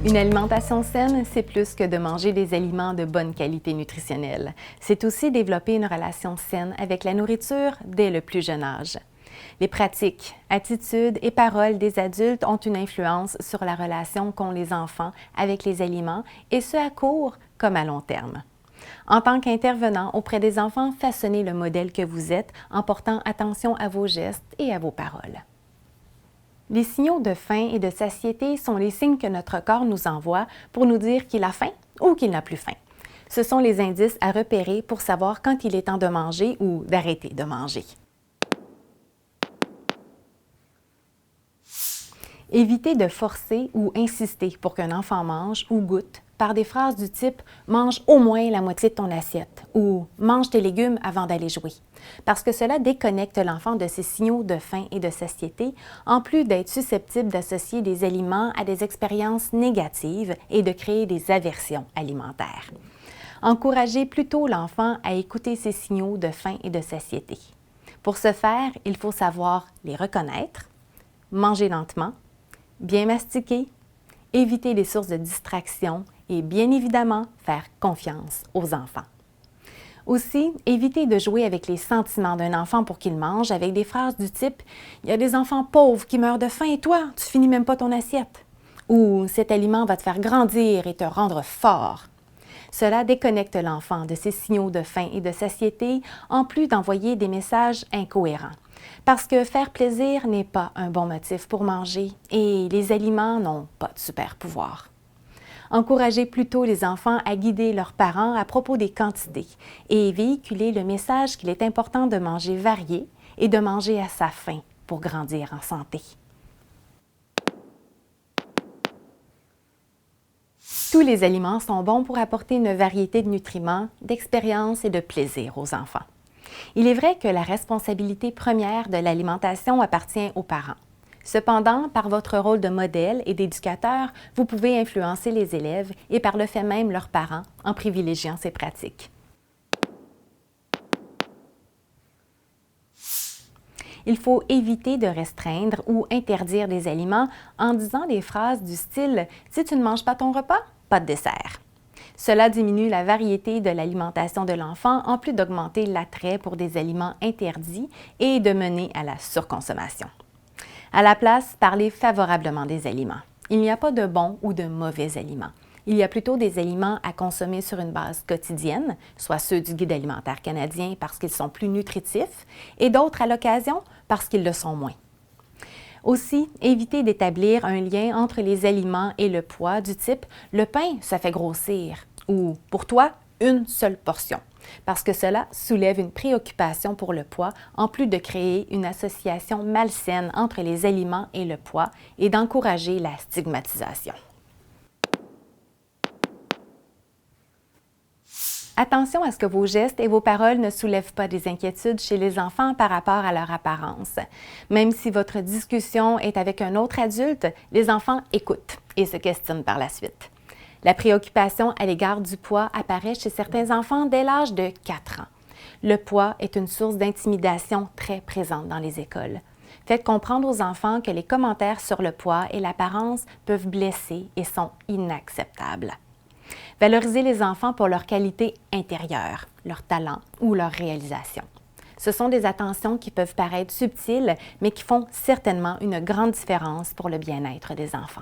Une alimentation saine, c'est plus que de manger des aliments de bonne qualité nutritionnelle. C'est aussi développer une relation saine avec la nourriture dès le plus jeune âge. Les pratiques, attitudes et paroles des adultes ont une influence sur la relation qu'ont les enfants avec les aliments, et ce à court comme à long terme. En tant qu'intervenant auprès des enfants, façonnez le modèle que vous êtes en portant attention à vos gestes et à vos paroles. Les signaux de faim et de satiété sont les signes que notre corps nous envoie pour nous dire qu'il a faim ou qu'il n'a plus faim. Ce sont les indices à repérer pour savoir quand il est temps de manger ou d'arrêter de manger. Évitez de forcer ou insister pour qu'un enfant mange ou goûte par des phrases du type « mange au moins la moitié de ton assiette » ou « mange tes légumes avant d'aller jouer », parce que cela déconnecte l'enfant de ses signaux de faim et de satiété, en plus d'être susceptible d'associer des aliments à des expériences négatives et de créer des aversions alimentaires. Encouragez plutôt l'enfant à écouter ses signaux de faim et de satiété. Pour ce faire, il faut savoir les reconnaître, manger lentement, bien mastiquer, éviter les sources de distraction et bien évidemment faire confiance aux enfants. Aussi, évitez de jouer avec les sentiments d'un enfant pour qu'il mange avec des phrases du type « Il y a des enfants pauvres qui meurent de faim et toi, tu finis même pas ton assiette » ou « Cet aliment va te faire grandir et te rendre fort ». Cela déconnecte l'enfant de ses signaux de faim et de satiété, en plus d'envoyer des messages incohérents. Parce que faire plaisir n'est pas un bon motif pour manger et les aliments n'ont pas de super pouvoir. Encouragez plutôt les enfants à guider leurs parents à propos des quantités et véhiculer le message qu'il est important de manger varié et de manger à sa faim pour grandir en santé. Tous les aliments sont bons pour apporter une variété de nutriments, d'expériences et de plaisir aux enfants. Il est vrai que la responsabilité première de l'alimentation appartient aux parents. Cependant, par votre rôle de modèle et d'éducateur, vous pouvez influencer les élèves et par le fait même leurs parents en privilégiant ces pratiques. Il faut éviter de restreindre ou interdire des aliments en disant des phrases du style « Si tu ne manges pas ton repas, pas de dessert ». Cela diminue la variété de l'alimentation de l'enfant en plus d'augmenter l'attrait pour des aliments interdits et de mener à la surconsommation. À la place, parlez favorablement des aliments. Il n'y a pas de bons ou de mauvais aliments. Il y a plutôt des aliments à consommer sur une base quotidienne, soit ceux du Guide alimentaire canadien parce qu'ils sont plus nutritifs, et d'autres à l'occasion parce qu'ils le sont moins. Aussi, évitez d'établir un lien entre les aliments et le poids du type « le pain, ça fait grossir » ou « pour toi, une seule portion », parce que cela soulève une préoccupation pour le poids, en plus de créer une association malsaine entre les aliments et le poids et d'encourager la stigmatisation. Attention à ce que vos gestes et vos paroles ne soulèvent pas des inquiétudes chez les enfants par rapport à leur apparence. Même si votre discussion est avec un autre adulte, les enfants écoutent et se questionnent par la suite. La préoccupation à l'égard du poids apparaît chez certains enfants dès l'âge de 4 ans. Le poids est une source d'intimidation très présente dans les écoles. Faites comprendre aux enfants que les commentaires sur le poids et l'apparence peuvent blesser et sont inacceptables. Valorisez les enfants pour leur qualité intérieure, leur talent ou leur réalisation. Ce sont des attentions qui peuvent paraître subtiles, mais qui font certainement une grande différence pour le bien-être des enfants.